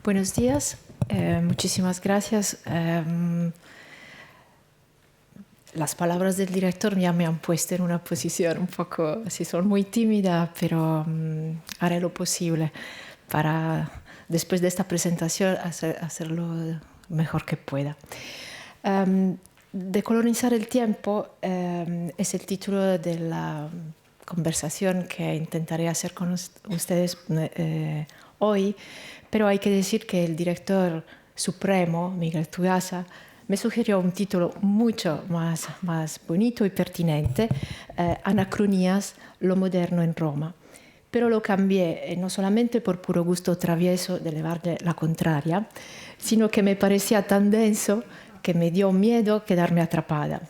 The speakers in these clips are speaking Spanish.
Buenos días, muchísimas gracias. Las palabras del director ya me han puesto en una posición un poco, así son muy tímida, pero haré lo posible para, después de esta presentación, hacerlo mejor que pueda. Decolonizar el tiempo es el título de la conversación que intentaré hacer con ustedes hoy, pero hay que decir que el director supremo, Miguel Tugasa, me sugirió un título mucho más bonito y pertinente, Anacronías, lo moderno en Roma. Pero lo cambié no solamente por puro gusto travieso de llevarle la contraria, sino que me parecía tan denso que me dio miedo quedarme atrapada.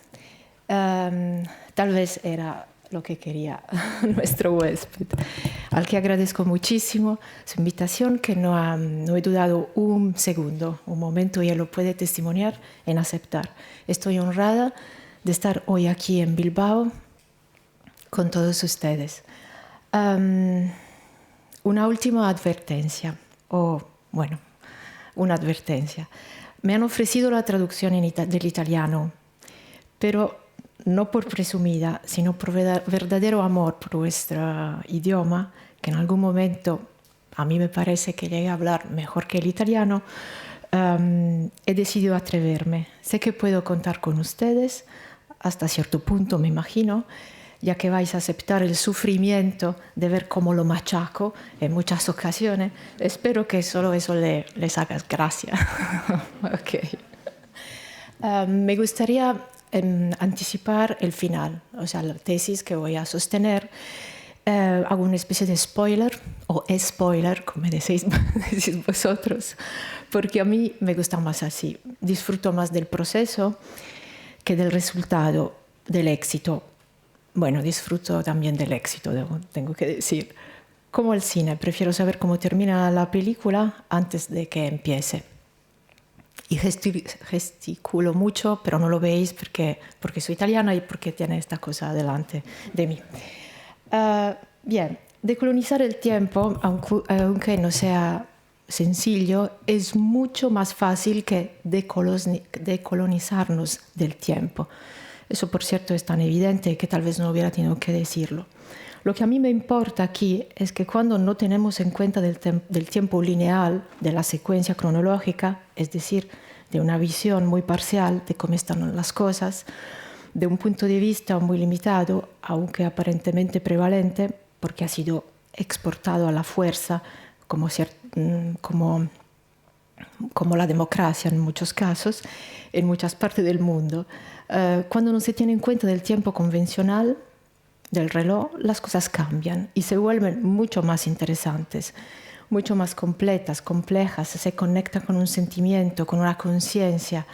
Tal vez era lo que quería nuestro huésped, al que agradezco muchísimo su invitación, que no he dudado un segundo, un momento, y él lo puede testimoniar, en aceptar. Estoy honrada de estar hoy aquí en Bilbao con todos ustedes. Una última advertencia, una advertencia. Me han ofrecido la traducción del italiano, pero no por presumida, sino por verdadero amor por nuestro idioma, que en algún momento a mí me parece que llegué a hablar mejor que el italiano, he decidido atreverme. Sé que puedo contar con ustedes, hasta cierto punto me imagino, ya que vais a aceptar el sufrimiento de ver cómo lo machaco en muchas ocasiones. Espero que solo eso les haga gracia. Okay. Me gustaría anticipar el final, o sea, la tesis que voy a sostener. Hago una especie de spoiler, o spoiler, como decís vosotros, porque a mí me gusta más así. Disfruto más del proceso que del resultado, del éxito. Bueno, disfruto también del éxito, tengo que decir. Como el cine, prefiero saber cómo termina la película antes de que empiece. Y gesticulo mucho, pero no lo veis porque soy italiana y porque tiene esta cosa delante de mí. Bien, decolonizar el tiempo, aunque no sea sencillo, es mucho más fácil que decolonizarnos del tiempo. Eso, por cierto, es tan evidente que tal vez no hubiera tenido que decirlo. Lo que a mí me importa aquí es que cuando no tenemos en cuenta del tiempo lineal, de la secuencia cronológica, es decir, de una visión muy parcial de cómo están las cosas, de un punto de vista muy limitado, aunque aparentemente prevalente, porque ha sido exportado a la fuerza como la democracia en muchos casos, en muchas partes del mundo. Cuando no se tiene en cuenta del tiempo convencional, del reloj, las cosas cambian y se vuelven mucho más interesantes, mucho más completas, complejas, se conectan con un sentimiento, con una conciencia,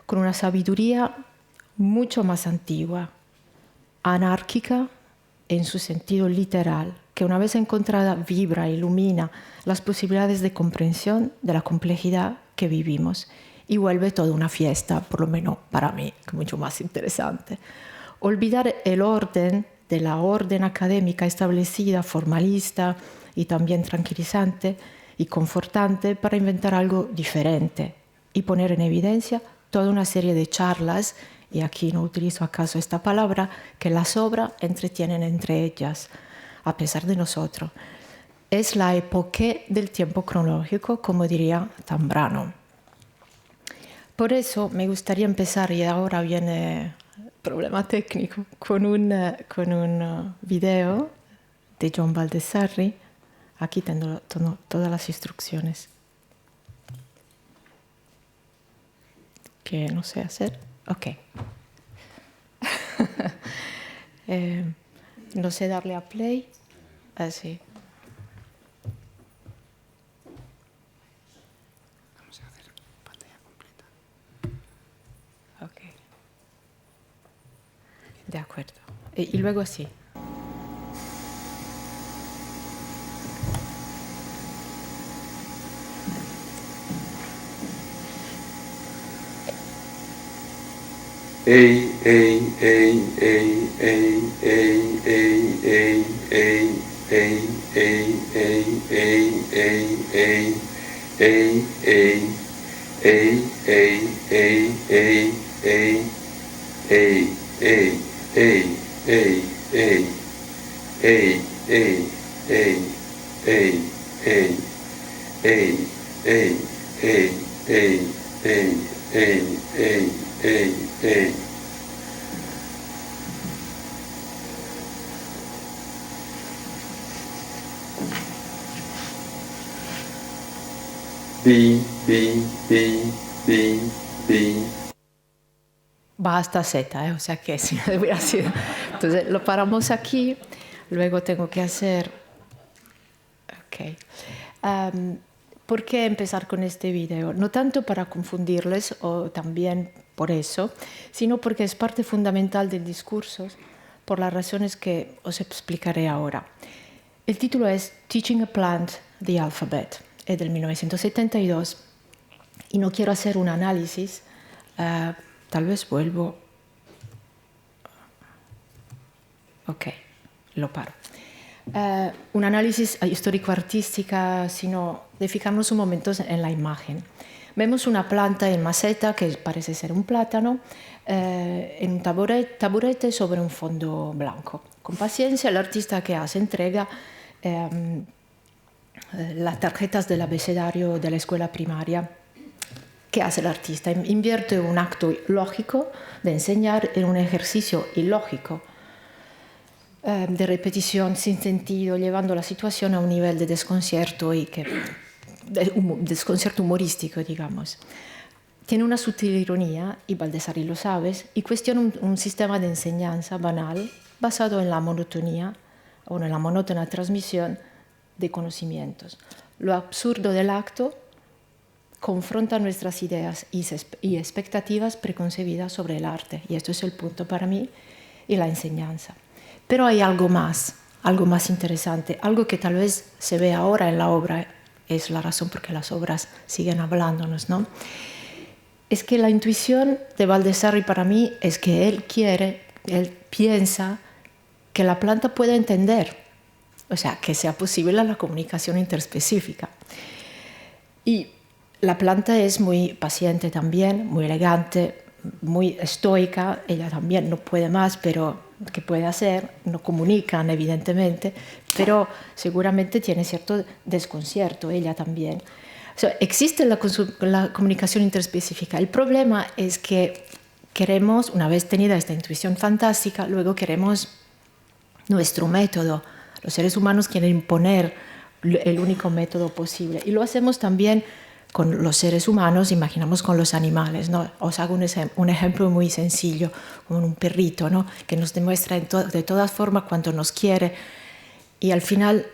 con una sabiduría mucho más antigua, anárquica en su sentido literal, que una vez encontrada vibra, ilumina las posibilidades de comprensión de la complejidad que vivimos y vuelve toda una fiesta, por lo menos para mí, mucho más interesante. Olvidar el orden de la orden académica establecida, formalista y también tranquilizante y confortante para inventar algo diferente y poner en evidencia toda una serie de charlas, y aquí no utilizo acaso esta palabra, que la sobra entretienen entre ellas, a pesar de nosotros. Es la epoqué del tiempo cronológico, como diría Zambrano. Por eso me gustaría empezar, y ahora viene problema técnico, con un video de John Baldessari. Aquí tengo todas las instrucciones que no sé hacer. Ok. No sé darle a play. Así. Vamos a hacer pantalla completa. Ok. De acuerdo. Y luego así. Ey, ey, ey, ey, ey, ey, ey, ey, ey, ey, ey, ey, ey, ey, ey, Va hasta Z, o sea que si no hubiera sido. Entonces lo paramos aquí, luego tengo que hacer. Ok. ¿Por qué empezar con este video? No tanto para confundirles, o también por eso, sino porque es parte fundamental del discurso, por las razones que os explicaré ahora. El título es Teaching a Plant the Alphabet, es del 1972, y no quiero hacer un análisis. Tal vez vuelvo. Ok, lo paro. Un análisis histórico-artística, sino de fijarnos un momento en la imagen. Vemos una planta en maceta que parece ser un plátano en un taburete sobre un fondo blanco. Con paciencia el artista que hace entrega las tarjetas del abecedario de la escuela primaria. ¿Qué hace el artista? Invierte un acto lógico de enseñar en un ejercicio ilógico de repetición sin sentido, llevando la situación a un nivel de desconcierto desconcierto humorístico, digamos. Tiene una sutil ironía, y Baldessari lo sabe, y cuestiona un sistema de enseñanza banal basado en la monotonía o en la monótona transmisión de conocimientos. Lo absurdo del acto confronta nuestras ideas y expectativas preconcebidas sobre el arte, y esto es el punto para mí, y la enseñanza. Pero hay algo más interesante, algo que tal vez se ve ahora en la obra, es la razón por que las obras siguen hablándonos, ¿no? Es que la intuición de Baldessari para mí es que él piensa que la planta puede entender, o sea, que sea posible la comunicación interespecífica. Y la planta es muy paciente también, muy elegante, muy estoica. Ella también no puede más, pero ¿qué puede hacer? No comunican, evidentemente, pero seguramente tiene cierto desconcierto, ella también. O sea, existe la comunicación interespecífica. El problema es que queremos, una vez tenida esta intuición fantástica, luego queremos nuestro método. Los seres humanos quieren imponer el único método posible. Y lo hacemos también con los seres humanos, imaginamos con los animales, ¿no? Os hago un ejemplo muy sencillo, como un perrito, ¿no? Que nos demuestra de todas formas cuánto nos quiere, y al final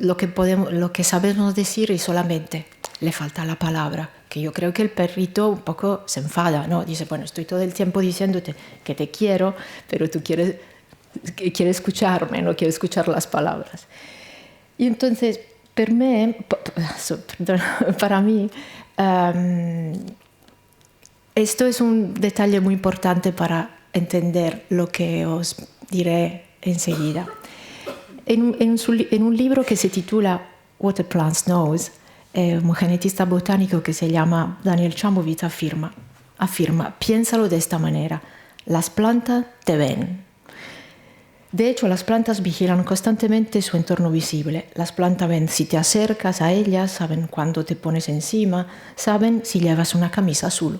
lo que sabemos decir y solamente le falta la palabra, que yo creo que el perrito un poco se enfada, ¿no? Dice, bueno, estoy todo el tiempo diciéndote que te quiero, pero tú quieres escucharme, no quieres escuchar las palabras. Y entonces, para mí, esto es un detalle muy importante para entender lo que os diré enseguida. En un libro que se titula What a Plant Knows, un genetista botánico que se llama Daniel Chamovitz afirma, piénsalo de esta manera: las plantas te ven. De hecho, las plantas vigilan constantemente su entorno visible. Las plantas ven si te acercas a ellas, saben cuándo te pones encima, saben si llevas una camisa azul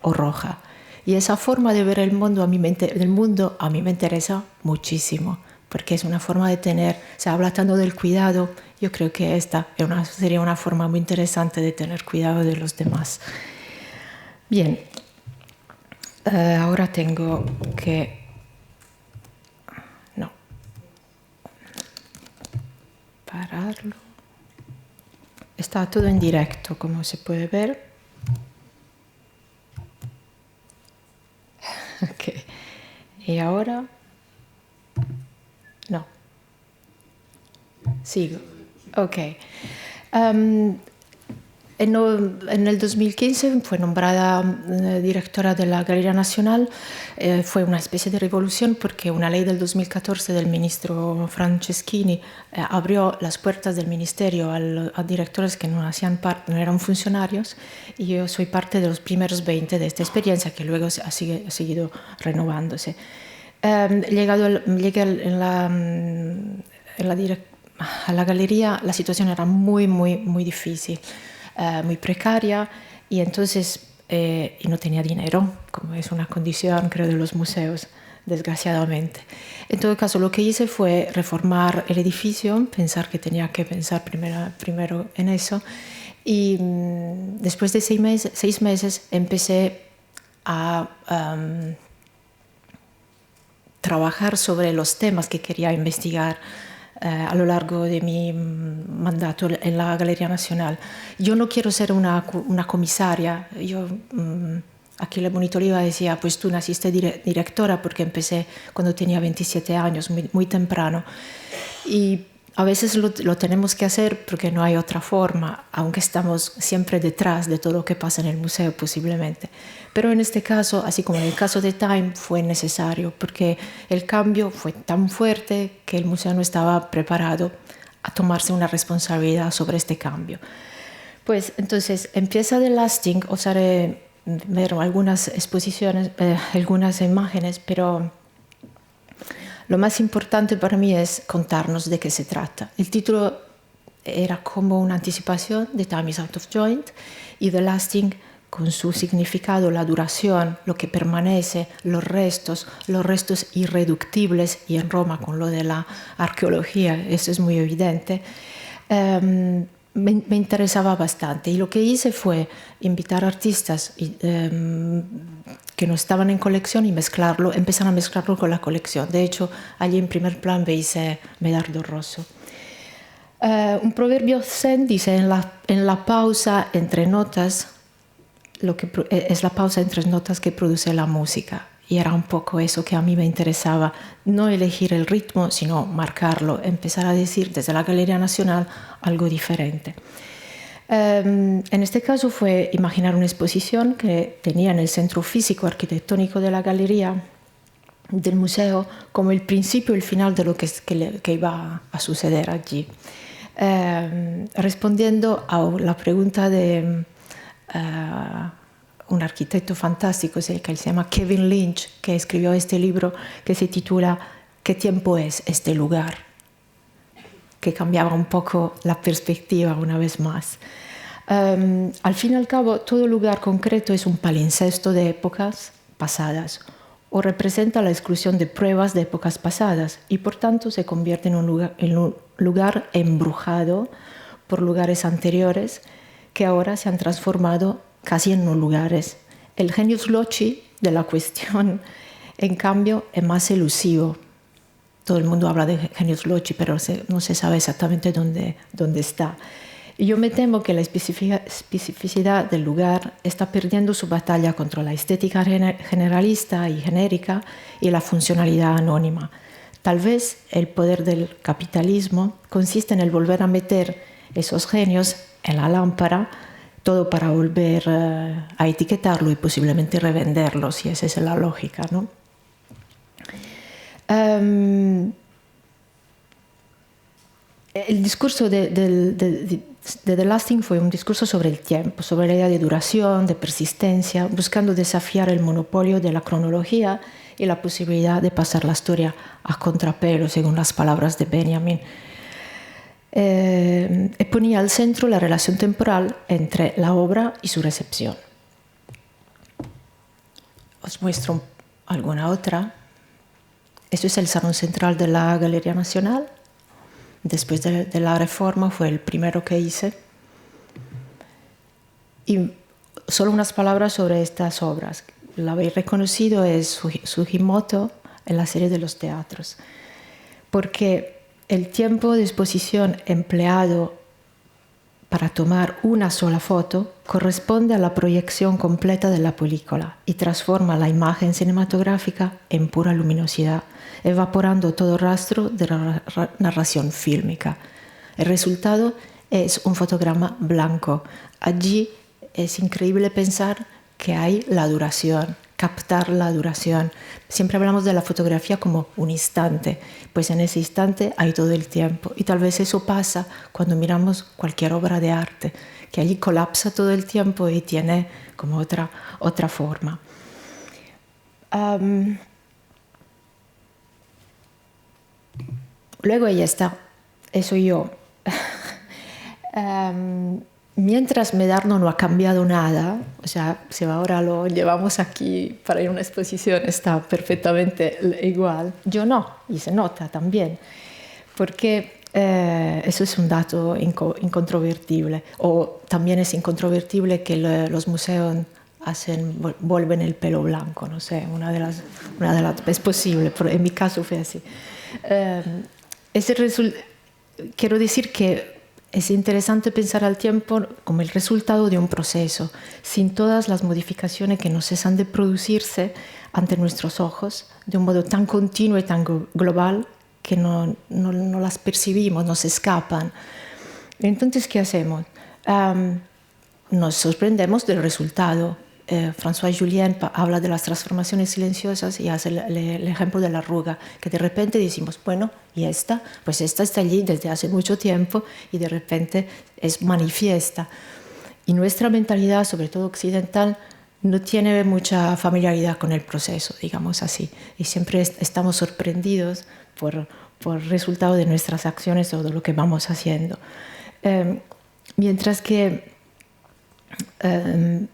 o roja. Y esa forma de ver el mundo a mí me interesa muchísimo, porque es una forma de tener, se habla tanto del cuidado, yo creo que esta sería una forma muy interesante de tener cuidado de los demás. Bien, ahora tengo que... pararlo. Está todo en directo, como se puede ver. Okay. Y ahora... no. Sigo. Ok. En el 2015 fue nombrada directora de la Galería Nacional. Fue una especie de revolución porque una ley del 2014 del ministro Franceschini abrió las puertas del ministerio a directores que no hacían parte, no eran funcionarios, y yo soy parte de los primeros 20 de esta experiencia que luego ha seguido renovándose. Llegué a la galería, la situación era muy difícil. Muy precaria, y entonces y no tenía dinero, como es una condición, creo, de los museos, desgraciadamente. En todo caso, lo que hice fue reformar el edificio, pensar que tenía que pensar primero en eso, y después de 6 meses empecé a trabajar sobre los temas que quería investigar a lo largo de mi mandato en la Galería Nacional. Yo no quiero ser una comisaria. Aquí la monitoriva decía, pues tú naciste directora, porque empecé cuando tenía 27 años, muy temprano. Y a veces lo tenemos que hacer porque no hay otra forma, aunque estamos siempre detrás de todo lo que pasa en el museo posiblemente. Pero en este caso, así como en el caso de Time, fue necesario porque el cambio fue tan fuerte que el museo no estaba preparado a tomarse una responsabilidad sobre este cambio. Pues entonces empieza The Lasting, os haré ver algunas exposiciones, algunas imágenes, pero lo más importante para mí es contarnos de qué se trata. El título era como una anticipación de Time is Out of Joint, y The Lasting, con su significado, la duración, lo que permanece, los restos irreductibles, y en Roma con lo de la arqueología, eso es muy evidente. Me interesaba bastante, y lo que hice fue invitar artistas que no estaban en colección y empezar a mezclarlo con la colección. De hecho, allí en primer plan veis Medardo Rosso. Un proverbio zen dice: en la pausa entre notas, es la pausa entre notas que produce la música. Y era un poco eso que a mí me interesaba, no elegir el ritmo, sino marcarlo, empezar a decir desde la Galería Nacional algo diferente. En este caso fue imaginar una exposición que tenía en el centro físico arquitectónico de la galería del museo como el principio y el final de lo que iba a suceder allí. Respondiendo a la pregunta de un arquitecto fantástico, que se llama Kevin Lynch, que escribió este libro que se titula ¿Qué tiempo es este lugar?, que cambiaba un poco la perspectiva una vez más. Al fin y al cabo, todo lugar concreto es un palincesto de épocas pasadas, o representa la exclusión de pruebas de épocas pasadas, y por tanto se convierte en un lugar embrujado por lugares anteriores que ahora se han transformado casi en no lugares. El genius loci de la cuestión, en cambio, es más elusivo. Todo el mundo habla de genius loci, pero no se sabe exactamente dónde está. Y yo me temo que la especificidad del lugar está perdiendo su batalla contra la estética generalista y genérica y la funcionalidad anónima. Tal vez el poder del capitalismo consiste en el volver a meter esos genios en la lámpara, todo para volver a etiquetarlo y posiblemente revenderlo, si esa es la lógica, ¿no? El discurso de The Lasting fue un discurso sobre el tiempo, sobre la idea de duración, de persistencia, buscando desafiar el monopolio de la cronología y la posibilidad de pasar la historia a contrapelo, según las palabras de Benjamin. Y ponía al centro la relación temporal entre la obra y su recepción. Os muestro alguna otra. Esto es el salón central de la Galería Nacional. Después de la reforma fue el primero que hice. Y solo unas palabras sobre estas obras. La habéis reconocido, es Sugimoto en la serie de los teatros. Porque el tiempo de exposición empleado para tomar una sola foto corresponde a la proyección completa de la película y transforma la imagen cinematográfica en pura luminosidad, evaporando todo rastro de la narración fílmica. El resultado es un fotograma blanco. Allí es increíble pensar que hay la duración, captar la duración. Siempre hablamos de la fotografía como un instante, pues en ese instante hay todo el tiempo. Y tal vez eso pasa cuando miramos cualquier obra de arte, que allí colapsa todo el tiempo y tiene como otra forma. Luego ella está, eso yo. Mientras Medardo no ha cambiado nada, o sea, si ahora lo llevamos aquí para ir a una exposición, está perfectamente igual. Yo no, y se nota también, porque eso es un dato incontrovertible. O también es incontrovertible que los museos vuelven el pelo blanco, no sé, es posible, pero en mi caso fue así. Quiero decir que es interesante pensar al tiempo como el resultado de un proceso, sin todas las modificaciones que no cesan de producirse ante nuestros ojos, de un modo tan continuo y tan global que no las percibimos, nos escapan. Entonces, ¿qué hacemos? Nos sorprendemos del resultado. François Julien habla de las transformaciones silenciosas y hace el ejemplo de la arruga, que de repente decimos, bueno, ¿y esta? Pues esta está allí desde hace mucho tiempo y de repente es manifiesta. Y nuestra mentalidad, sobre todo occidental, no tiene mucha familiaridad con el proceso, digamos así. Y siempre estamos sorprendidos por el resultado de nuestras acciones o de lo que vamos haciendo. Mientras que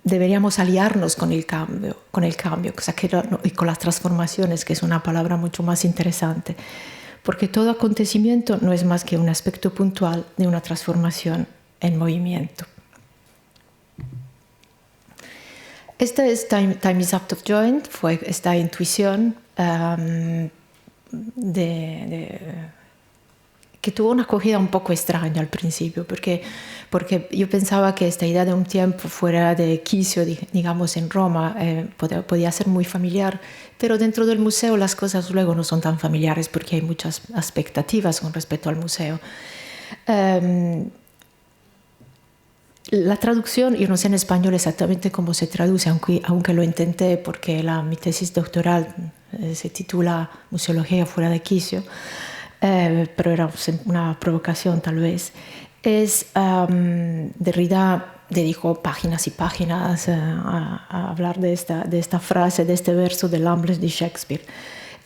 deberíamos aliarnos con el cambio, o sea, y con las transformaciones, que es una palabra mucho más interesante, porque todo acontecimiento no es más que un aspecto puntual de una transformación en movimiento. Esta es Time is Out of Joint, fue esta intuición que tuvo una acogida un poco extraña al principio, porque yo pensaba que esta idea de un tiempo fuera de quicio, digamos, en Roma, podía ser muy familiar, pero dentro del museo las cosas luego no son tan familiares porque hay muchas expectativas con respecto al museo. La traducción, yo no sé en español exactamente cómo se traduce, aunque lo intenté porque mi tesis doctoral se titula Museología fuera de quicio, pero era una provocación tal vez. Derrida dedicó páginas y páginas a hablar de esta frase, de este verso del Hamlet de Shakespeare.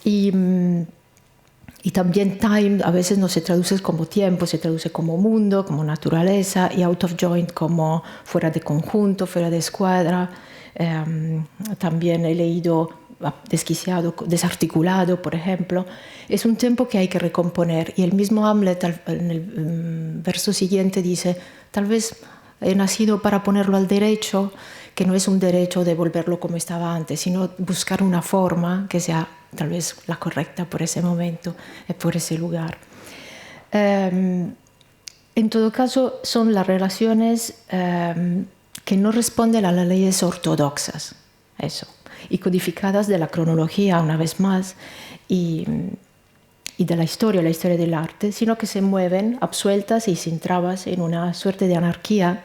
Y también time a veces no se traduce como tiempo, se traduce como mundo, como naturaleza, y out of joint como fuera de conjunto, fuera de escuadra. También he leído desquiciado, desarticulado, por ejemplo. Es un tiempo que hay que recomponer. Y el mismo Hamlet en el verso siguiente dice, tal vez he nacido para ponerlo al derecho, que no es un derecho de volverlo como estaba antes, sino buscar una forma que sea tal vez la correcta por ese momento y por ese lugar. En todo caso, son las relaciones que no responden a las leyes ortodoxas, eso, y codificadas de la cronología, una vez más, y de la historia del arte, sino que se mueven absueltas y sin trabas en una suerte de anarquía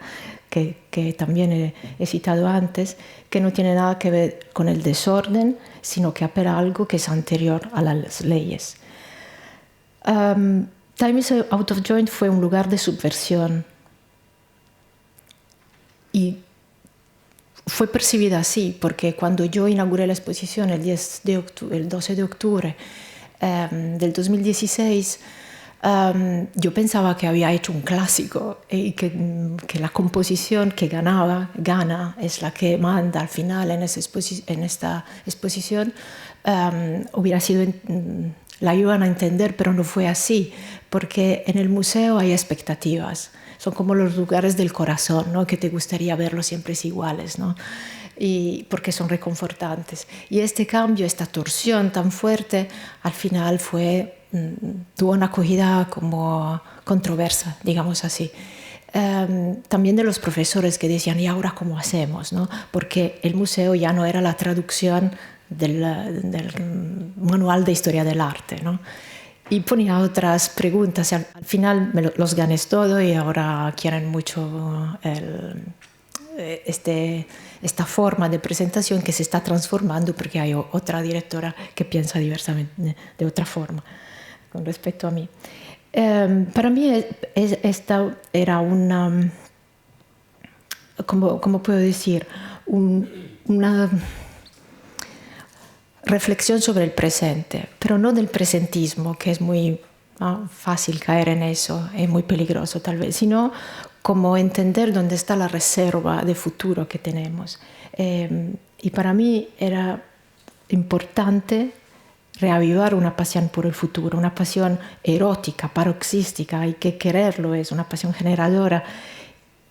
que también he citado antes, que no tiene nada que ver con el desorden, sino que apela a algo que es anterior a las leyes. Time is Out of Joint fue un lugar de subversión y fue percibida así, porque cuando yo inauguré la exposición el 12 de octubre del 2016, yo pensaba que había hecho un clásico y que la composición que gana es la que manda al final en esta exposición. Hubiera sido, la iban a entender, pero no fue así, porque en el museo hay expectativas. Son como los lugares del corazón, ¿no? Que te gustaría verlos siempre iguales, ¿no? Y porque son reconfortantes. Y este cambio, esta torsión tan fuerte, al final tuvo una acogida como controversa, digamos así. También de los profesores que decían, ¿y ahora cómo hacemos? ¿No? Porque el museo ya no era la traducción del manual de historia del arte, ¿no? Y ponía otras preguntas. Al final los gané todo y ahora quieren mucho esta forma de presentación que se está transformando porque hay otra directora que piensa diversamente, de otra forma con respecto a mí. Para mí esta era una, ¿cómo puedo decir? Una reflexión sobre el presente, pero no del presentismo, que es muy fácil caer en eso, es muy peligroso tal vez, sino como entender dónde está la reserva de futuro que tenemos. Y para mí era importante reavivar una pasión por el futuro, una pasión erótica, paroxística, hay que quererlo, es una pasión generadora.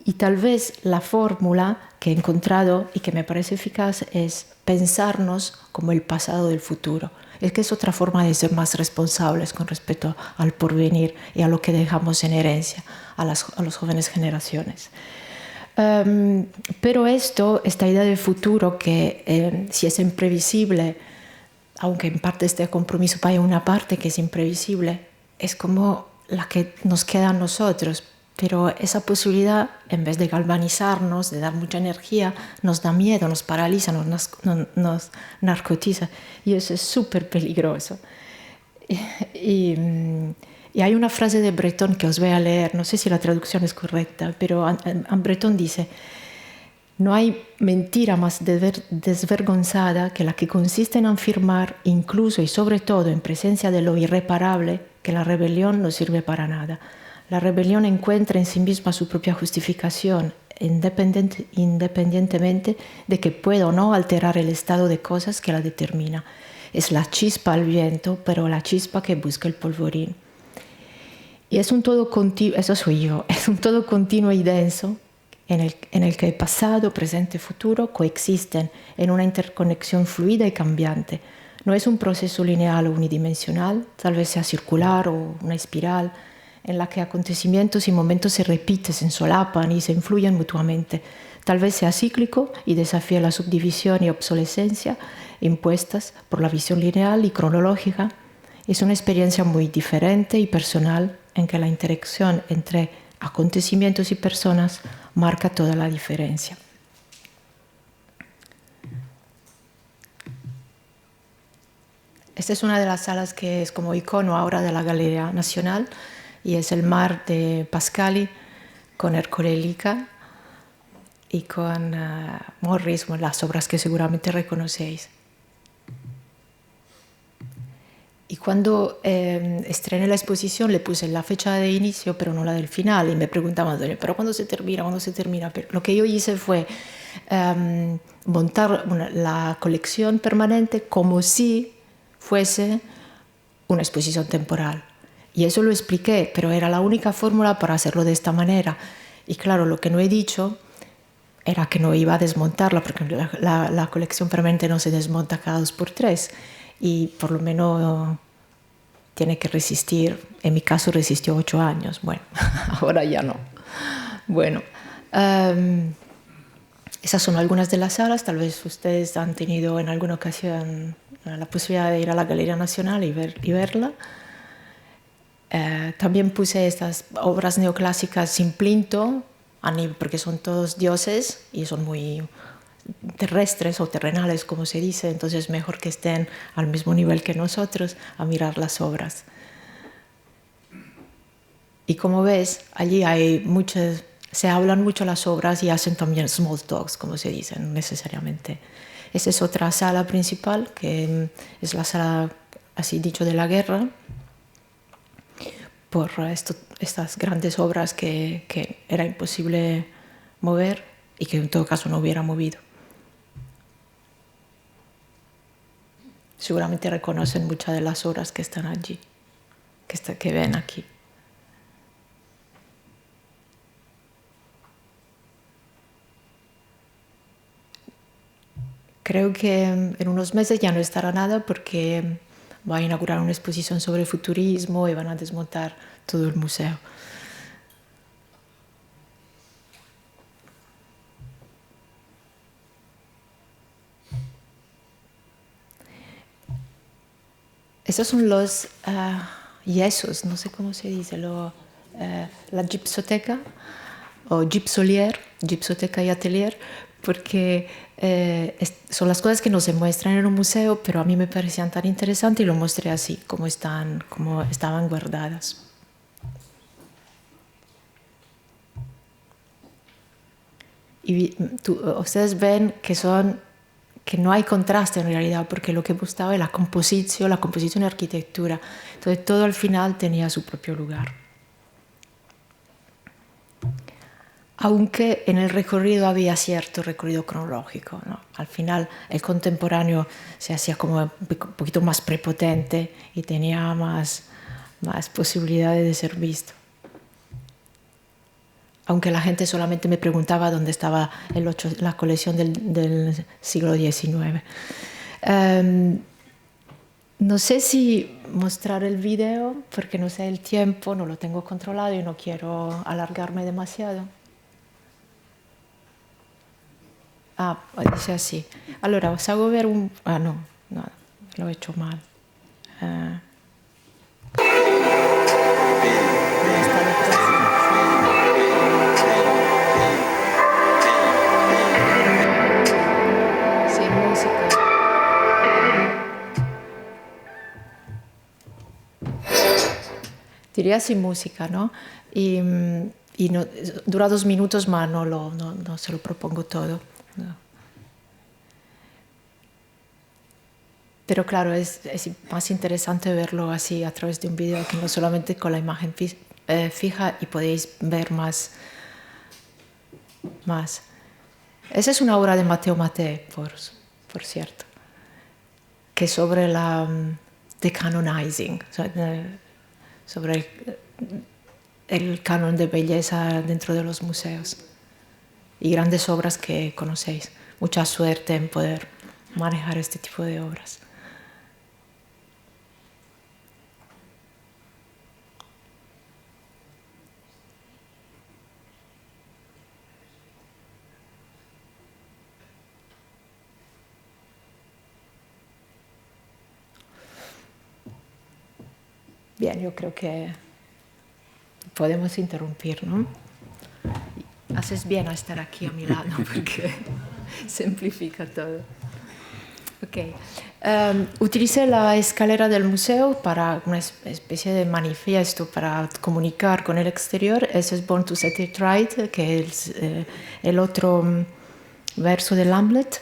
Y tal vez la fórmula que he encontrado y que me parece eficaz es pensarnos como el pasado del futuro. Es que es otra forma de ser más responsables con respecto al porvenir y a lo que dejamos en herencia a las jóvenes generaciones. Pero esta idea de futuro que si es imprevisible, aunque en parte este compromiso hay una parte que es imprevisible, es como la que nos queda a nosotros. Pero esa posibilidad, en vez de galvanizarnos, de dar mucha energía, nos da miedo, nos paraliza, nos narcotiza. Y eso es súper peligroso. Y hay una frase de Breton que os voy a leer, no sé si la traducción es correcta, pero Breton dice: no hay mentira más desvergonzada que la que consiste en afirmar, incluso y sobre todo en presencia de lo irreparable, que la rebelión no sirve para nada. La rebelión encuentra en sí misma su propia justificación, independientemente de que pueda o no alterar el estado de cosas que la determina. Es la chispa al viento, pero la chispa que busca el polvorín. Y es un todo continuo, eso soy yo, es un todo continuo y denso en el que pasado, presente y futuro coexisten en una interconexión fluida y cambiante. No es un proceso lineal o unidimensional, tal vez sea circular o una espiral, en la que acontecimientos y momentos se repiten, se solapan y se influyen mutuamente. Tal vez sea cíclico y desafíe la subdivisión y obsolescencia impuestas por la visión lineal y cronológica. Es una experiencia muy diferente y personal en que la interacción entre acontecimientos y personas marca toda la diferencia. Esta es una de las salas que es como icono ahora de la Galería Nacional y es el Mar de Pascali con Ercole Lica y con Morris, las obras que seguramente reconocéis. Y cuando estrené la exposición le puse la fecha de inicio, pero no la del final, y me preguntaban, ¿pero cuándo se termina? ¿Cuándo se termina? Pero lo que yo hice fue montar la colección permanente como si fuese una exposición temporal. Y eso lo expliqué, pero era la única fórmula para hacerlo de esta manera. Y claro, lo que no he dicho era que no iba a desmontarla, porque la colección permanente no se desmonta cada 2x3. Y por lo menos tiene que resistir, en mi caso resistió 8 años. Bueno, ahora ya no. Bueno, esas son algunas de las salas. Tal vez ustedes han tenido en alguna ocasión la posibilidad de ir a la Galería Nacional y verla. También puse estas obras neoclásicas sin plinto, porque son todos dioses y son muy terrestres o terrenales, como se dice, entonces mejor que estén al mismo nivel que nosotros a mirar las obras. Y como ves, allí hay se hablan mucho las obras y hacen también small talks, como se dice, no necesariamente. Esa es otra sala principal, que es la sala, así dicho, de la guerra, por estas grandes obras que era imposible mover y que en todo caso no hubiera movido. Seguramente reconocen muchas de las obras que están allí, que ven aquí. Creo que en unos meses ya no estará nada porque va a inaugurar una exposición sobre el futurismo y van a desmontar todo el museo. Esas son yesos, no sé cómo se dice, la gipsoteca o gipsolier, gipsoteca y atelier, porque son las cosas que no se muestran en un museo, pero a mí me parecían tan interesantes y lo mostré así, como estaban guardadas. Y ustedes ven que no hay contraste en realidad, porque lo que gustaba es la composición y arquitectura. Entonces todo al final tenía su propio lugar. Aunque en el recorrido había cierto recorrido cronológico, ¿no? Al final el contemporáneo se hacía como un poquito más prepotente y tenía más posibilidades de ser visto. Aunque la gente solamente me preguntaba dónde estaba la colección del siglo XIX. No sé si mostrar el video, porque no sé el tiempo, no lo tengo controlado y no quiero alargarme demasiado. Dice así. Allora, os hago ver un... no, lo he hecho mal. Sí, música. Diría sin música, ¿no? Y no, dura 2 minutos, pero no se lo propongo todo. No. Pero claro, es más interesante verlo así a través de un video que no solamente con la imagen fija y podéis ver más. Esa es una obra de Matteo Mattei, por cierto, que es sobre la decanonizing, sobre el canon de belleza dentro de los museos y grandes obras que conocéis. Mucha suerte en poder manejar este tipo de obras. Bien, yo creo que podemos interrumpir, ¿no? Haces bien a estar aquí a mi lado porque simplifica todo. Ok. Utilicé la escalera del museo para una especie de manifiesto para comunicar con el exterior. Eso es Born to Set It Right, que es el otro verso del Hamlet.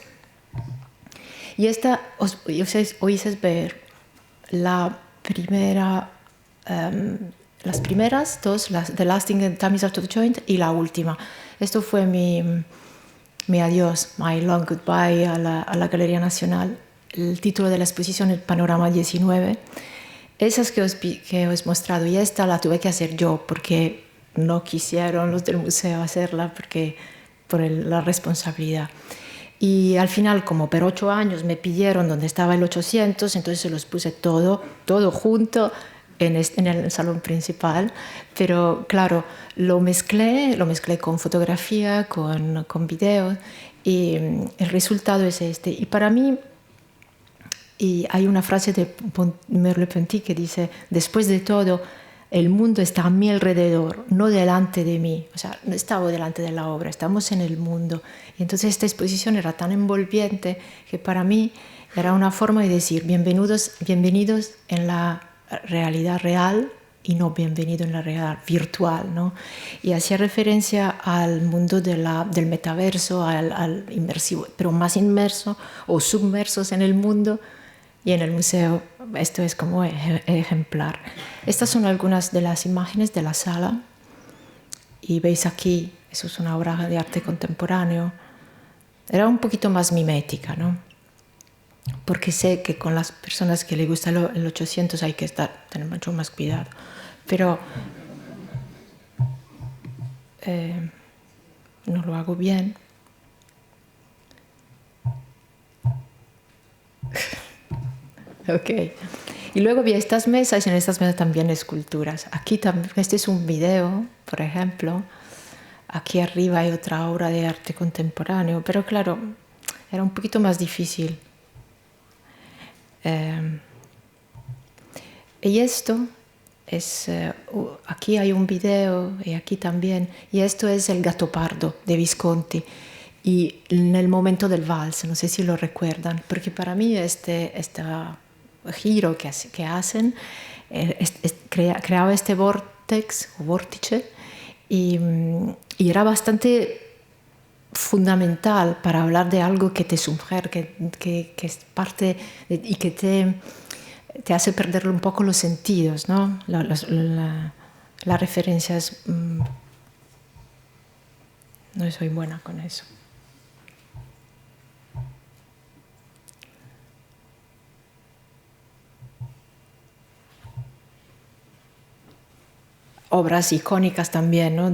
Y esta, oíses ver las primeras dos, The Lasting Time is Out of Joint y la última. Esto fue mi adiós, my long goodbye a la Galería Nacional. El título de la exposición, el Panorama 19. Esas que os he mostrado y esta la tuve que hacer yo porque no quisieron los del museo hacerla por la responsabilidad. Y al final, como por 8 años me pidieron dónde estaba el 800, entonces se los puse todo junto en el salón principal. Pero claro, lo mezclé con fotografía, con video, y el resultado es este. Y para mí, y hay una frase de Merleau-Ponty que dice: después de todo, el mundo está a mi alrededor, no delante de mí. O sea, no estaba delante de la obra, estamos en el mundo. Y entonces esta exposición era tan envolvente que para mí era una forma de decir bienvenidos en la realidad real y no bienvenido en la realidad virtual, ¿no? Y hacía referencia al mundo del metaverso, al inmersivo, pero más inmerso o submersos en el mundo. Y en el museo esto es como ejemplar. Estas son algunas de las imágenes de la sala. Y veis aquí, eso es una obra de arte contemporáneo. Era un poquito más mimética, ¿no? Porque sé que con las personas que les gusta el 800 hay que tener mucho más cuidado. Pero no lo hago bien. Ok. Y luego vi estas mesas y en estas mesas también esculturas. Aquí también, este es un video, por ejemplo. Aquí arriba hay otra obra de arte contemporáneo, pero claro, era un poquito más difícil. Y esto aquí hay un video y aquí también, y esto es El Gattopardo de Visconti, y en el momento del vals, no sé si lo recuerdan, porque para mí este giro que hacen creaba este vórtice, y era bastante fundamental para hablar de algo que te sumerge, que es parte y que te hace perder un poco los sentidos, ¿no? Las referencias, no soy buena con eso. Obras icónicas también, ¿no?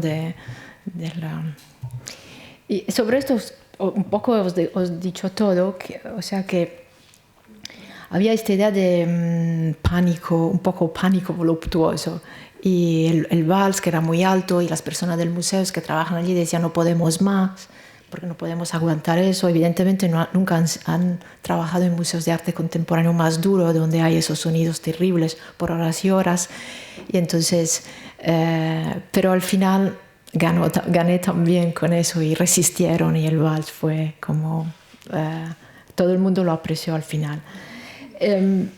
Y sobre esto un poco os he dicho todo, o sea que había esta idea de pánico, un poco pánico voluptuoso, y el vals que era muy alto, y las personas del museo que trabajan allí decían no podemos más, porque no podemos aguantar eso. Evidentemente nunca han trabajado en museos de arte contemporáneo más duro, donde hay esos sonidos terribles por horas y horas, y entonces, pero al final gané también con eso, y resistieron, y el vals fue como, todo el mundo lo apreció al final. En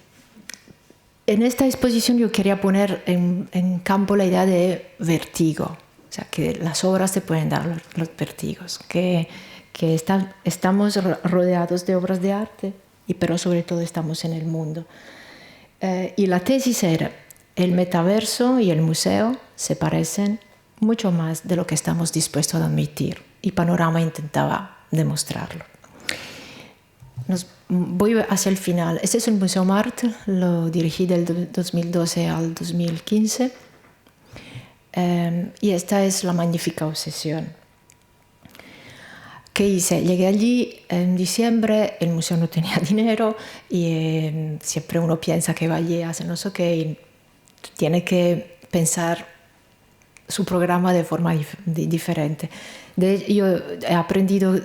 esta exposición yo quería poner en campo la idea de vertigo, o sea, que las obras te pueden dar los vertigos, que estamos rodeados de obras de arte, pero sobre todo estamos en el mundo. Y la tesis era, el metaverso y el museo se parecen mucho más de lo que estamos dispuestos a admitir, y Panorama intentaba demostrarlo. Voy hacia el final. Este es el Museo Mart, lo dirigí del 2012 al 2015, y esta es la magnífica obsesión. ¿Qué hice? Llegué allí en diciembre, el museo no tenía dinero, y siempre uno piensa que va allí, hace no sé qué, y tiene que pensar su programa de forma diferente. Yo he aprendido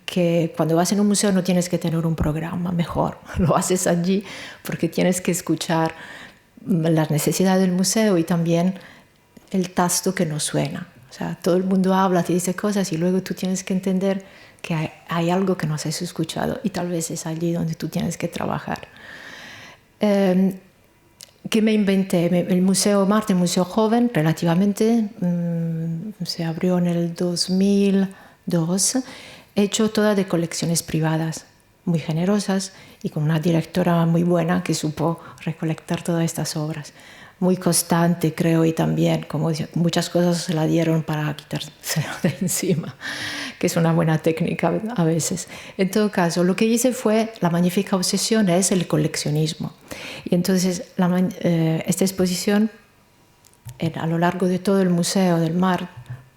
que cuando vas en un museo no tienes que tener un programa, mejor lo haces allí, porque tienes que escuchar las necesidades del museo y también el tacto que no suena. O sea, todo el mundo habla, te dice cosas, y luego tú tienes que entender que hay algo que no has escuchado, y tal vez es allí donde tú tienes que trabajar. ¿Qué me inventé? El Museo Mart, el museo joven relativamente, se abrió en el 2002, hecho toda de colecciones privadas, muy generosas, y con una directora muy buena que supo recolectar todas estas obras. Muy constante, creo, y también como muchas cosas se la dieron para quitárselo de encima, que es una buena técnica a veces. En todo caso, lo que hice fue, la magnífica obsesión es el coleccionismo. Y entonces esta exposición, a lo largo de todo el Museo del Mar,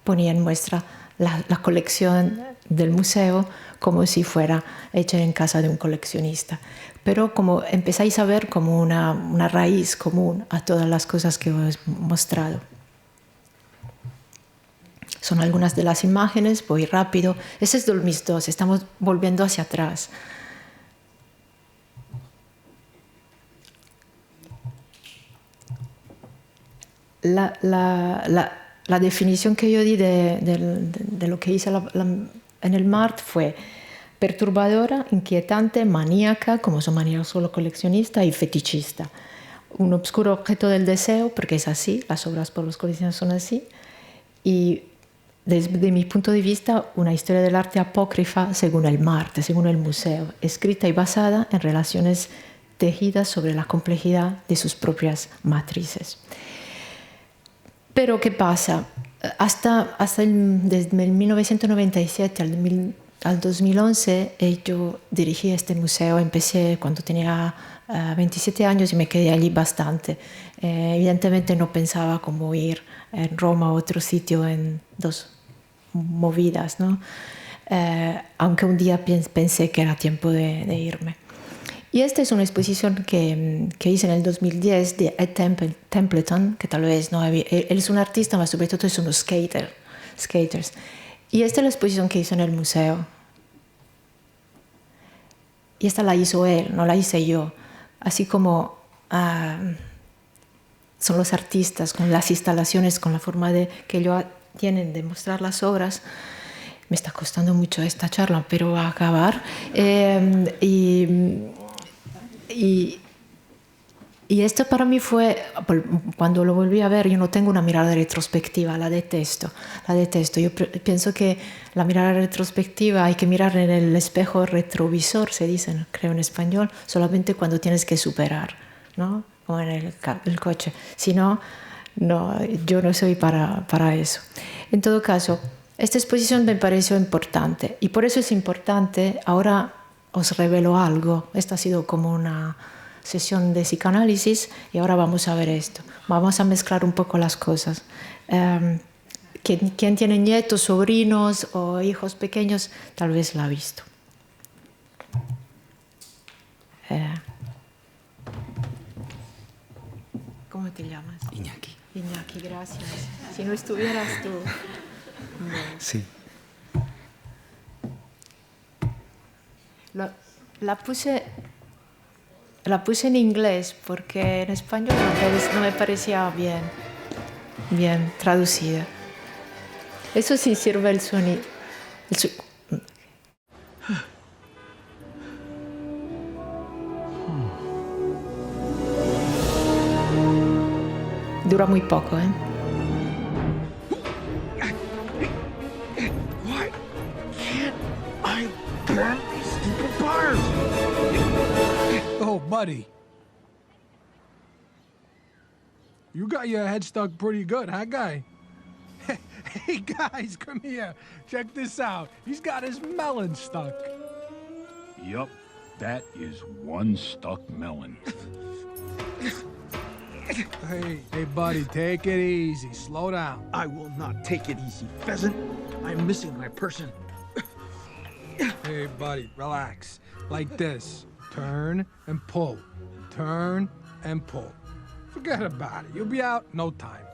ponía en muestra la colección del museo como si fuera hecha en casa de un coleccionista. Pero como empezáis a ver como una raíz común a todas las cosas que os he mostrado. Son algunas de las imágenes, voy rápido. Ese es 2002, estamos volviendo hacia atrás. La definición que yo di de lo que hice en el Mart fue perturbadora, inquietante, maníaca, como son maníacos solo coleccionista, y fetichista. Un obscuro objeto del deseo, porque es así, las obras por los coleccionistas son así, y desde mi punto de vista una historia del arte apócrifa según el Mart, según el museo, escrita y basada en relaciones tejidas sobre la complejidad de sus propias matrices. Pero ¿qué pasa? Desde el 1997 al 2011 yo dirigí este museo. Empecé cuando tenía 27 años y me quedé allí bastante. Evidentemente no pensaba cómo ir en Roma o otro sitio en dos movidas, ¿no? Aunque un día pensé que era tiempo de irme. Y esta es una exposición que hice en el 2010 de Ed Templeton, que tal vez no había, él es un artista, pero sobre todo es unos skaters. Y esta es la exposición que hizo en el museo. Y esta la hizo él, no la hice yo. Así como son los artistas, con las instalaciones, con la forma que ellos tienen de mostrar las obras. Me está costando mucho esta charla, pero va a acabar. Y esto para mí fue, cuando lo volví a ver, yo no tengo una mirada retrospectiva, la detesto. Yo pienso que la mirada retrospectiva hay que mirar en el espejo retrovisor, se dice, creo en español, solamente cuando tienes que superar, ¿no? Como en el coche. Si no, yo no soy para eso. En todo caso, esta exposición me pareció importante y por eso es importante. Ahora os revelo algo. Esta ha sido como una sesión de psicoanálisis y ahora vamos a ver esto. Vamos a mezclar un poco las cosas. Quien tiene nietos, sobrinos o hijos pequeños, tal vez la ha visto. ¿Cómo te llamas? Iñaki. Iñaki, gracias. Si no estuvieras tú. No. Sí. La puse en inglés porque en español no me parecía bien traducida. Eso sí sirve el sonido. Dura muy poco, ¿eh? Why can't I burn these stupid bars? Oh, buddy. You got your head stuck pretty good, huh, guy? Hey, guys, come here. Check this out. He's got his melon stuck. Yup, that is one stuck melon. Hey, buddy, take it easy. Slow down. I will not take it easy, pheasant. I'm missing my person. Hey, buddy, relax. Like this. Turn and pull. Turn and pull. Forget about it. You'll be out no time.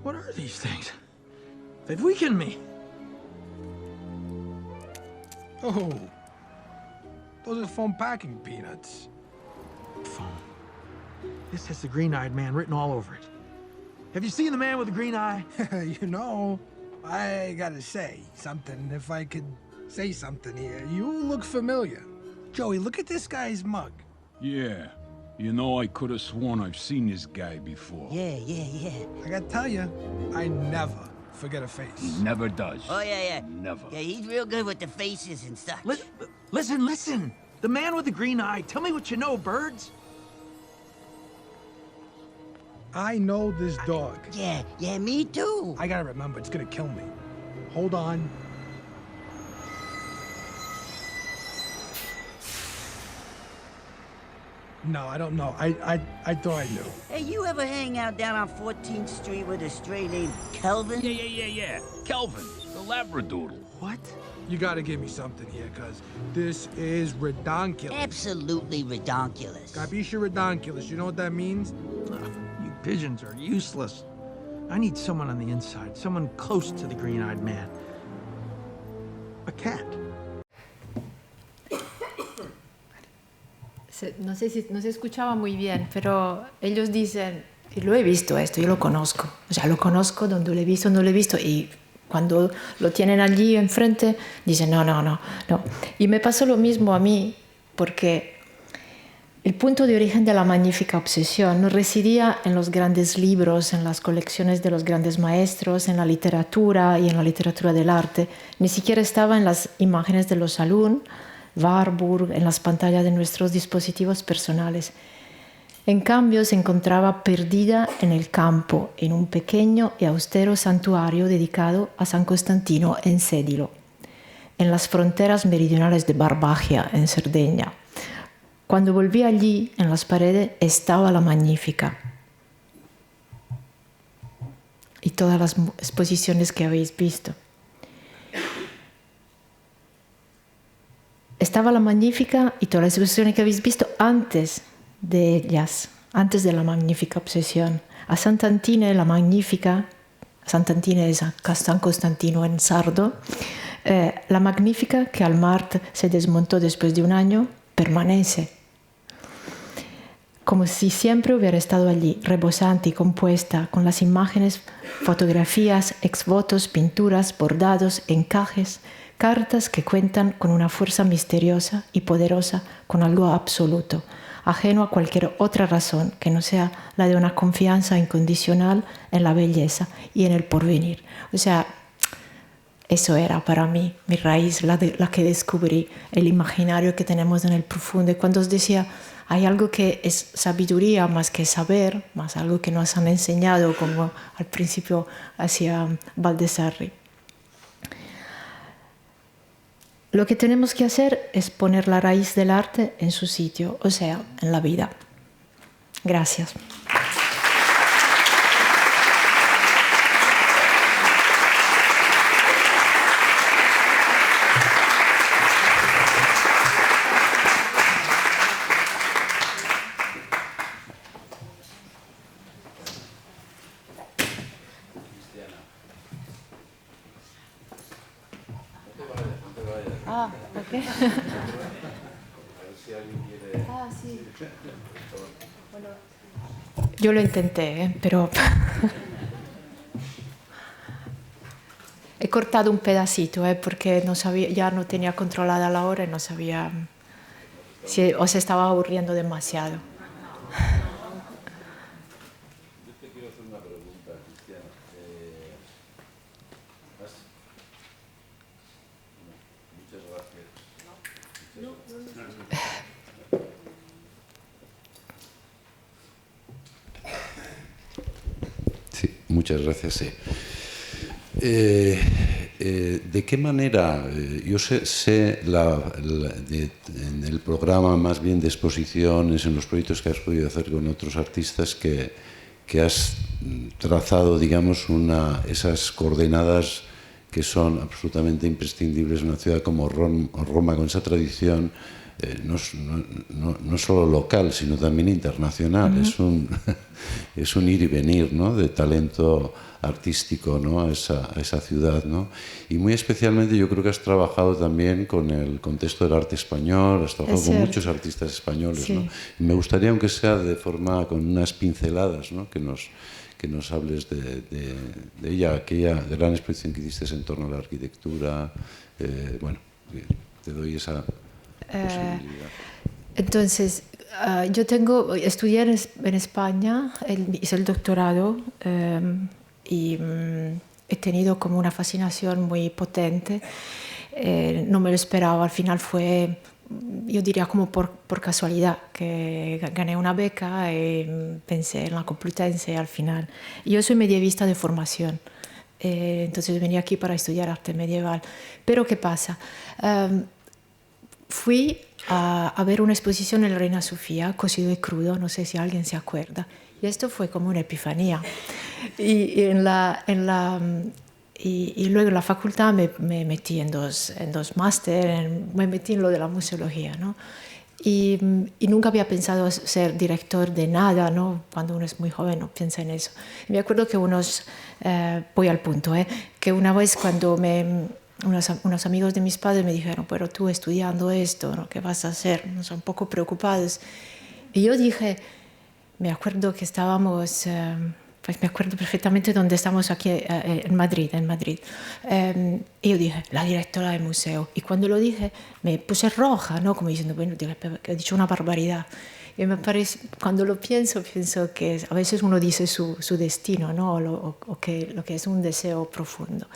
What are these things? They've weakened me. Oh, those are foam packing peanuts. Foam. This has the green-eyed man written all over it. Have you seen the man with the green eye? You know, I gotta say something. If I could say something here, you look familiar. Joey, look at this guy's mug. Yeah. You know, I could have sworn I've seen this guy before. Yeah. I gotta tell you, I never forget a face. He never does. Oh, yeah. Never. Yeah, he's real good with the faces and stuff. Listen. The man with the green eye. Tell me what you know, birds. I know this dog. Yeah, me too. I gotta remember, it's gonna kill me. Hold on. No, I don't know. I thought I knew. Hey, you ever hang out down on 14th Street with a stray named Kelvin? Yeah. Kelvin, the Labradoodle. What? You gotta give me something here, cause this is redonkulous. Absolutely redonkulous. Capisce redonkulous, you know what that means? You pigeons are useless. I need someone on the inside, someone close to the green-eyed man. A cat. No sé si no se escuchaba muy bien, pero ellos dicen, y lo he visto esto, yo lo conozco. O sea, lo conozco, donde lo he visto, no lo he visto. Y cuando lo tienen allí enfrente, dicen, no. Y me pasó lo mismo a mí, porque el punto de origen de la magnífica obsesión no residía en los grandes libros, en las colecciones de los grandes maestros, en la literatura y en la literatura del arte. Ni siquiera estaba en las imágenes de los saloons, Warburg, en las pantallas de nuestros dispositivos personales. En cambio, se encontraba perdida en el campo, en un pequeño y austero santuario dedicado a San Costantino en Sedilo, en las fronteras meridionales de Barbagia, en Cerdeña. Cuando volví allí, en las paredes, estaba la Magnífica. Y todas las exposiciones que habéis visto. Estaba la Magnífica y todas las exposiciones que habéis visto antes de ellas, antes de la Magnífica obsesión. A Sant'Antine, la Magnífica, Sant'Antina e San Costantino en Sardo. La Magnífica, que al Mart se desmontó después de un año, permanece. Como si siempre hubiera estado allí, rebosante y compuesta, con las imágenes, fotografías, exvotos, pinturas, bordados, encajes, cartas que cuentan con una fuerza misteriosa y poderosa, con algo absoluto, ajeno a cualquier otra razón que no sea la de una confianza incondicional en la belleza y en el porvenir. O sea, eso era para mí mi raíz, la que descubrí, el imaginario que tenemos en el profundo. Y cuando os decía, hay algo que es sabiduría más que saber, más algo que nos han enseñado, como al principio hacía Baldassarri. Lo que tenemos que hacer es poner la raíz del arte en su sitio, o sea, en la vida. Gracias. Ah, ok. Ah, sí. Bueno, yo lo intenté, pero he cortado un pedacito, porque no sabía, ya no tenía controlada la hora y no sabía si os estaba aburriendo demasiado. Yo te quiero hacer una pregunta, Cristiana. Muchas gracias. Sí, muchas gracias. Sí. ¿De qué manera? Yo sé en el programa más bien de exposiciones, en los proyectos que has podido hacer con otros artistas, que has trazado, digamos, esas coordenadas que son absolutamente imprescindibles en una ciudad como Roma, con esa tradición no solo local, sino también internacional. Uh-huh. Es un ir y venir, ¿no?, de talento artístico, ¿no?, a esa ciudad, ¿no? Y muy especialmente yo creo que has trabajado también con el contexto del arte español, has trabajado con muchos artistas españoles, sí, ¿no? Y me gustaría, aunque sea de forma con unas pinceladas, ¿no?, que nos hables de ella, aquella gran exposición que hiciste en torno a la arquitectura. Bueno, te doy esa posibilidad. Entonces, yo estudié en España, hice el doctorado y he tenido como una fascinación muy potente. No me lo esperaba, al final fue, yo diría como por casualidad, que gané una beca y pensé en la Complutense al final. Yo soy medievista de formación, entonces venía aquí para estudiar arte medieval. Pero ¿qué pasa? Fui a ver una exposición en la Reina Sofía, cocido y crudo, no sé si alguien se acuerda. Y esto fue como una epifanía. Y luego en la facultad me metí en dos máster, me metí en lo de la museología, ¿no? Y nunca había pensado ser director de nada, ¿no? Cuando uno es muy joven no piensa en eso. Y me acuerdo que voy al punto, que una vez cuando unos amigos de mis padres me dijeron, pero tú estudiando esto, ¿no?, ¿qué vas a hacer? Son un poco preocupados. Y yo dije, me acuerdo que estábamos, pues me acuerdo perfectamente dónde estamos aquí, en Madrid. Y yo dije, la directora del museo. Y cuando lo dije, me puse roja, ¿no?, como diciendo, bueno, he dicho una barbaridad. Y me parece, cuando lo pienso que a veces uno dice su destino, ¿no?, o lo que es un deseo profundo.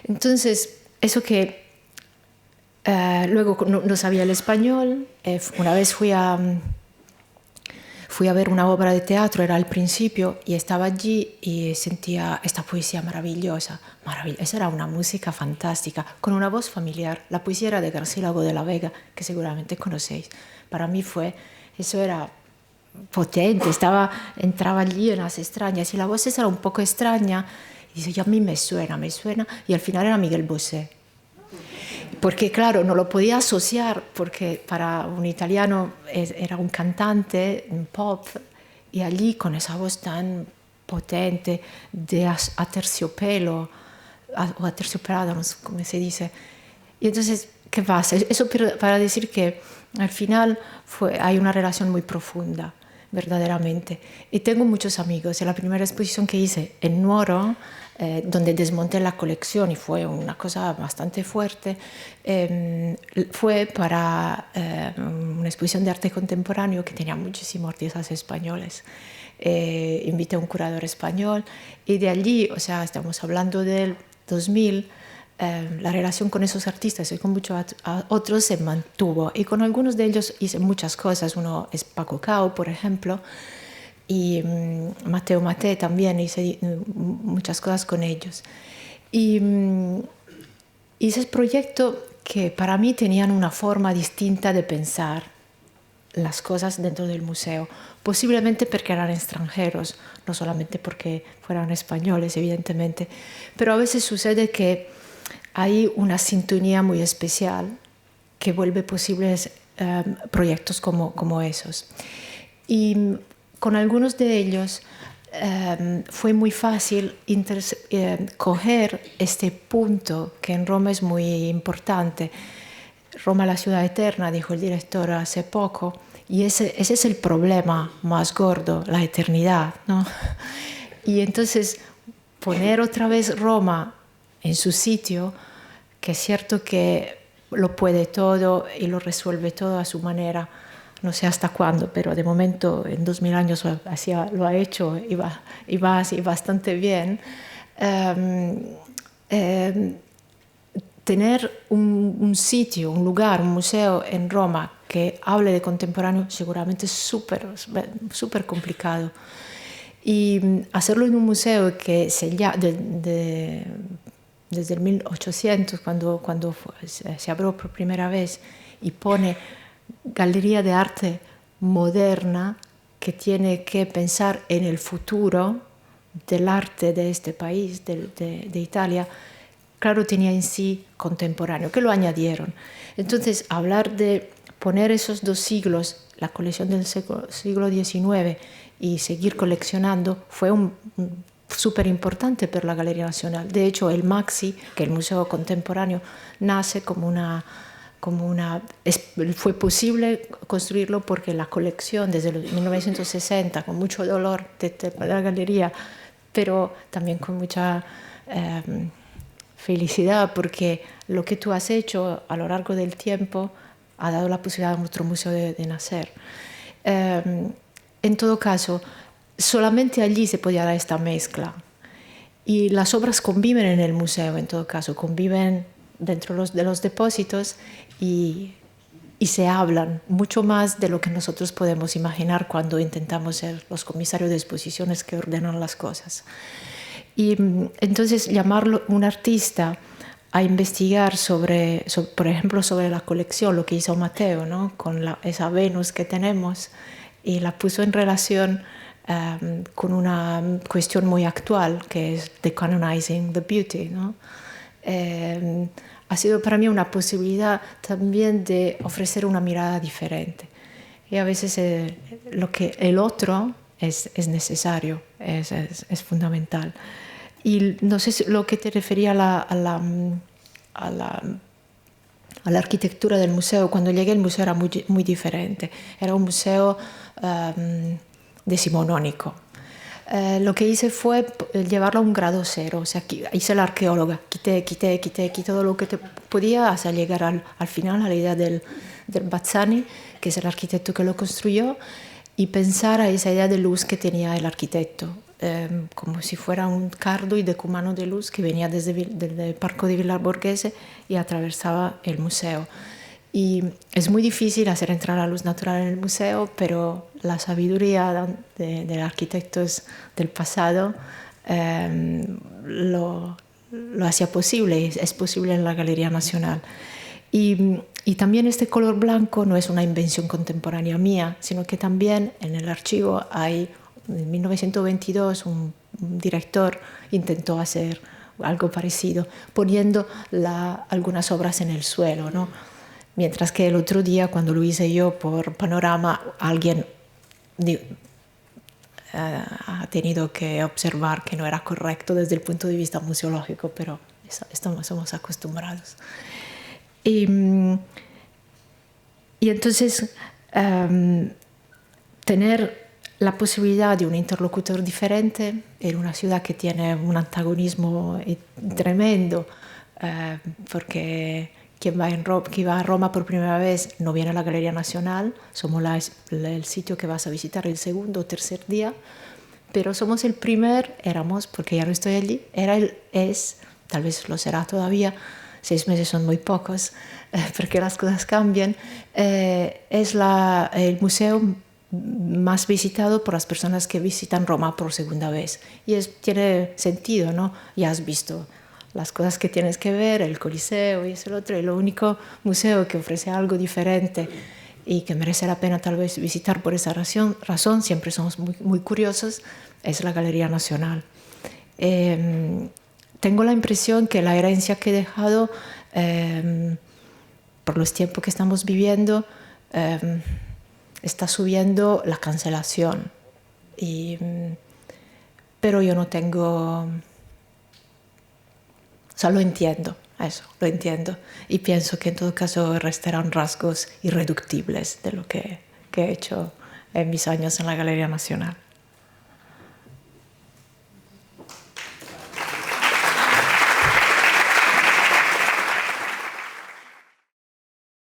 Entonces, eso que luego no sabía el español, una vez fui a ver una obra de teatro, era al principio, y estaba allí y sentía esta poesía maravillosa. Esa era una música fantástica, con una voz familiar. La poesía era de Garcilaso de la Vega, que seguramente conocéis. Para mí eso era potente, entraba allí en las extrañas, y la voz esa era un poco extraña. Y dice, a mí me suena, y al final era Miguel Bosé. Porque claro, no lo podía asociar, porque para un italiano era un cantante, un pop, y allí con esa voz tan potente, de aterciopelo, o aterciopelado, no sé cómo se dice. Y entonces, ¿qué pasa? Eso para decir que al final hay una relación muy profunda, verdaderamente. Y tengo muchos amigos. En la primera exposición que hice en Nuoro, donde desmonté la colección y fue una cosa bastante fuerte, fue para una exposición de arte contemporáneo que tenía muchísimos artistas españoles. Invité a un curador español y de allí, o sea, estamos hablando del 2000, la relación con esos artistas y con muchos otros se mantuvo. Y con algunos de ellos hice muchas cosas. Uno es Paco Cao, por ejemplo, y Mateo Maté también, hice muchas cosas con ellos. Y hice ese proyecto que para mí tenían una forma distinta de pensar las cosas dentro del museo, posiblemente porque eran extranjeros, no solamente porque fueran españoles, evidentemente, pero a veces sucede que hay una sintonía muy especial que vuelve posibles proyectos como esos. Y con algunos de ellos fue muy fácil coger este punto que en Roma es muy importante. Roma, la ciudad eterna, dijo el director hace poco, y ese es el problema más gordo, la eternidad, ¿no? Y entonces poner otra vez Roma en su sitio, que es cierto que lo puede todo y lo resuelve todo a su manera, no sé hasta cuándo, pero de momento en 2000 años lo ha hecho y va así bastante bien. Tener un sitio, un lugar, un museo en Roma que hable de contemporáneo seguramente es súper complicado. Y hacerlo en un museo que desde el 1800, cuando se abrió por primera vez, y pone Galería de Arte Moderna, que tiene que pensar en el futuro del arte de este país, de Italia, claro, tenía en sí contemporáneo, que lo añadieron. Entonces, hablar de poner esos 2 siglos, la colección del siglo XIX, y seguir coleccionando, fue súper importante para la Galería Nacional. De hecho, el Maxi, que es el Museo Contemporáneo, nace fue posible construirlo porque la colección desde 1960, con mucho dolor de la galería, pero también con mucha felicidad, porque lo que tú has hecho a lo largo del tiempo ha dado la posibilidad a nuestro museo de nacer. En todo caso, solamente allí se podía dar esta mezcla. Y las obras conviven en el museo, en todo caso, conviven dentro de los depósitos y se hablan mucho más de lo que nosotros podemos imaginar cuando intentamos ser los comisarios de exposiciones que ordenan las cosas. Y entonces llamarlo un artista a investigar por ejemplo, sobre la colección, lo que hizo Mateo, ¿no? Con esa Venus que tenemos, y la puso en relación con una cuestión muy actual, que es decanonizing the beauty, ¿no? Ha sido para mí una posibilidad también de ofrecer una mirada diferente. Y a veces lo que el otro es necesario, es fundamental. Y no sé si lo que te refería a la arquitectura del museo. Cuando llegué el museo era muy diferente. Era un museo decimonónico. Lo que hice fue llevarlo a un grado cero. O sea, hice la arqueóloga. Quité todo lo que podía hasta llegar al final a la idea del Bazzani, que es el arquitecto que lo construyó, y pensar a esa idea de luz que tenía el arquitecto. Como si fuera un cardo y decumano de luz que venía desde el Parco de Vilar Borghese y atravesaba el museo. Y es muy difícil hacer entrar la luz natural en el museo, pero la sabiduría de arquitectos del pasado lo hacía posible, es posible en la Galería Nacional. Y también este color blanco no es una invención contemporánea mía, sino que también en el archivo hay, en 1922, un director intentó hacer algo parecido, poniendo algunas obras en el suelo, ¿no? Mientras que el otro día, cuando lo hice yo por Panorama, alguien ha tenido que observar que no era correcto desde el punto de vista museológico, pero somos acostumbrados. Y entonces tener la posibilidad de un interlocutor diferente en una ciudad que tiene un antagonismo tremendo, porque quien va a Roma por primera vez no viene a la Galería Nacional, somos el sitio que vas a visitar el segundo o tercer día, pero somos éramos, porque ya no estoy allí, tal vez lo será todavía, 6 meses son muy pocos, porque las cosas cambian, es el museo más visitado por las personas que visitan Roma por segunda vez. Y tiene sentido, ¿no? Ya has visto las cosas que tienes que ver, el Coliseo y el otro, y lo único museo que ofrece algo diferente y que merece la pena tal vez visitar por esa razón, siempre somos muy, muy curiosos, es la Galería Nacional. Tengo la impresión que la herencia que he dejado, por los tiempos que estamos viviendo, está subiendo la cancelación. Pero yo no tengo... O sea, lo entiendo, lo entiendo. Y pienso que en todo caso restarán rasgos irreductibles de lo que he hecho en mis años en la Galería Nacional.